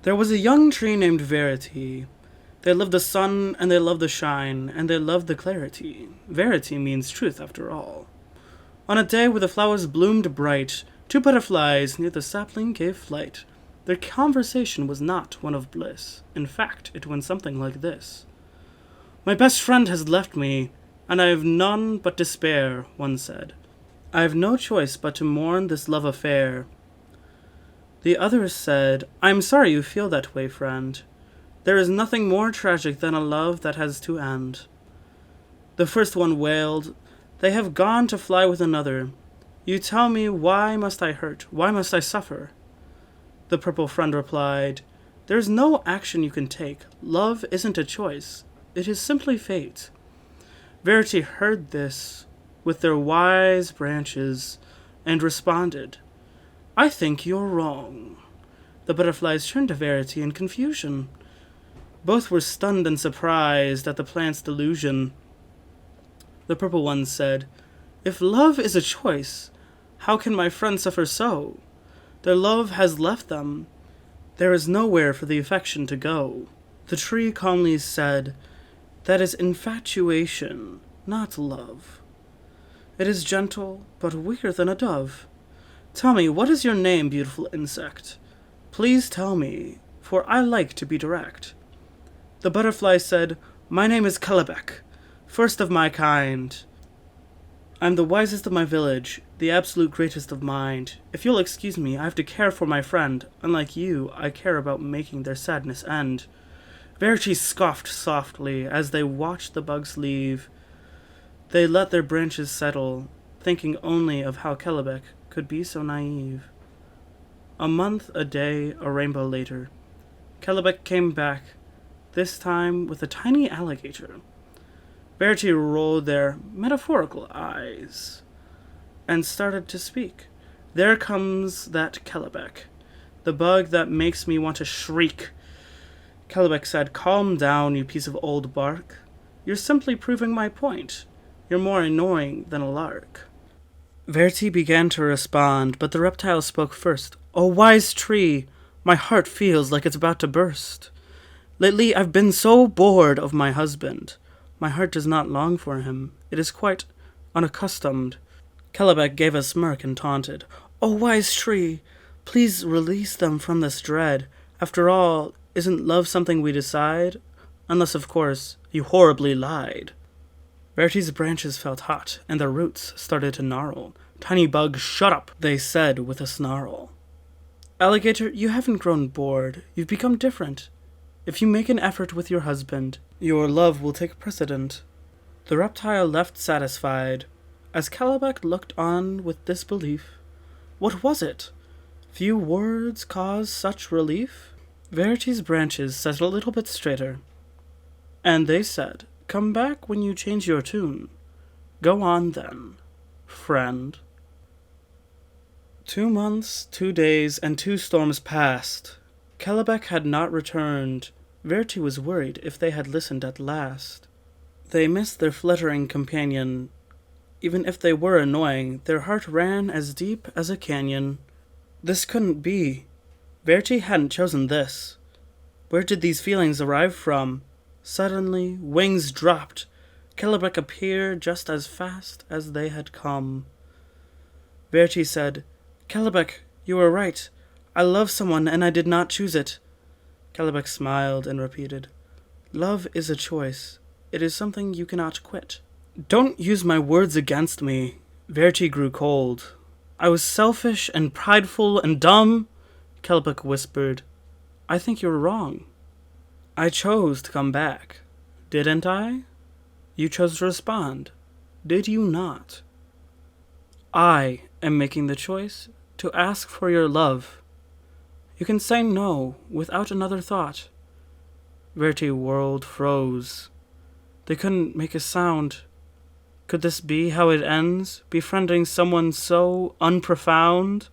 There was a young tree named Verity. They loved the sun, and they loved the shine, and they loved the clarity. Verity means truth, after all. On a day where the flowers bloomed bright, two butterflies near the sapling gave flight. Their conversation was not one of bliss. In fact, it went something like this. My best friend has left me, and I have none but despair, one said. I have no choice but to mourn this love affair. The other said, I am sorry you feel that way, friend. There is nothing more tragic than a love that has to end. The first one wailed, They have gone to fly with another. You tell me, why must I hurt? Why must I suffer? The purple friend replied, There is no action you can take. Love isn't a choice. It is simply fate. Verity heard this with their wise branches and responded, I think you're wrong. The butterflies turned to Verity in confusion. Both were stunned and surprised at the plant's delusion. The purple one said, If love is a choice, how can my friend suffer so? Their love has left them. There is nowhere for the affection to go. The tree calmly said, That is infatuation, not love. It is gentle, but weaker than a dove. Tell me, what is your name, beautiful insect? Please tell me, for I like to be direct. The butterfly said, My name is Kelebek, first of my kind. I'm the wisest of my village, the absolute greatest of mind. If you'll excuse me, I have to care for my friend. Unlike you, I care about making their sadness end. Verity scoffed softly as they watched the bugs leave. They let their branches settle, thinking only of how Kelebek could be so naive. A month, a day, a rainbow later, Kelebek came back, this time with a tiny alligator. Verity rolled their metaphorical eyes and started to speak. There comes that Kelebek, the bug that makes me want to shriek. Kelebek said, Calm down, you piece of old bark. You're simply proving my point. You're more annoying than a lark. Verity began to respond, but the reptile spoke first. Oh, wise tree, my heart feels like it's about to burst. Lately I've been so bored of my husband. My heart does not long for him. It is quite unaccustomed. Kelebek gave a smirk and taunted. Oh, wise tree, please release them from this dread. After all, isn't love something we decide? Unless, of course, you horribly lied. Verity's branches felt hot, and their roots started to gnarl. Tiny bug, shut up, they said with a snarl. Alligator, you haven't grown bored. You've become different. If you make an effort with your husband, your love will take precedent. The reptile left satisfied, as Kelebek looked on with disbelief. What was it? Few words caused such relief? Verity's branches sat a little bit straighter, and they said, Come back when you change your tune. Go on then, friend. 2 months, 2 days, and 2 storms passed. Kelebek had not returned. Verity was worried if they had listened at last. They missed their fluttering companion. Even if they were annoying, their heart ran as deep as a canyon. This couldn't be. Verity hadn't chosen this. Where did these feelings arrive from? Suddenly, wings dropped. Kelebek appeared just as fast as they had come. Verity said, Kelebek, you were right. I love someone and I did not choose it. Kelebek smiled and repeated, Love is a choice. It is something you cannot quit. Don't use my words against me. Verity grew cold. I was selfish and prideful and dumb. Kelebek whispered, I think you're wrong. I chose to come back, didn't I? You chose to respond, did you not? I am making the choice to ask for your love. You can say no without another thought. Verity world froze. They couldn't make a sound. Could this be how it ends, befriending someone so unprofound?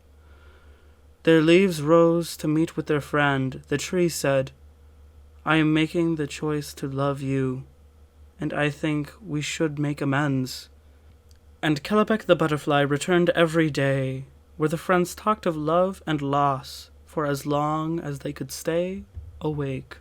Their leaves rose to meet with their friend. The tree said, I am making the choice to love you, and I think we should make amends. And Kelebek the butterfly returned every day, where the friends talked of love and loss, for as long as they could stay awake.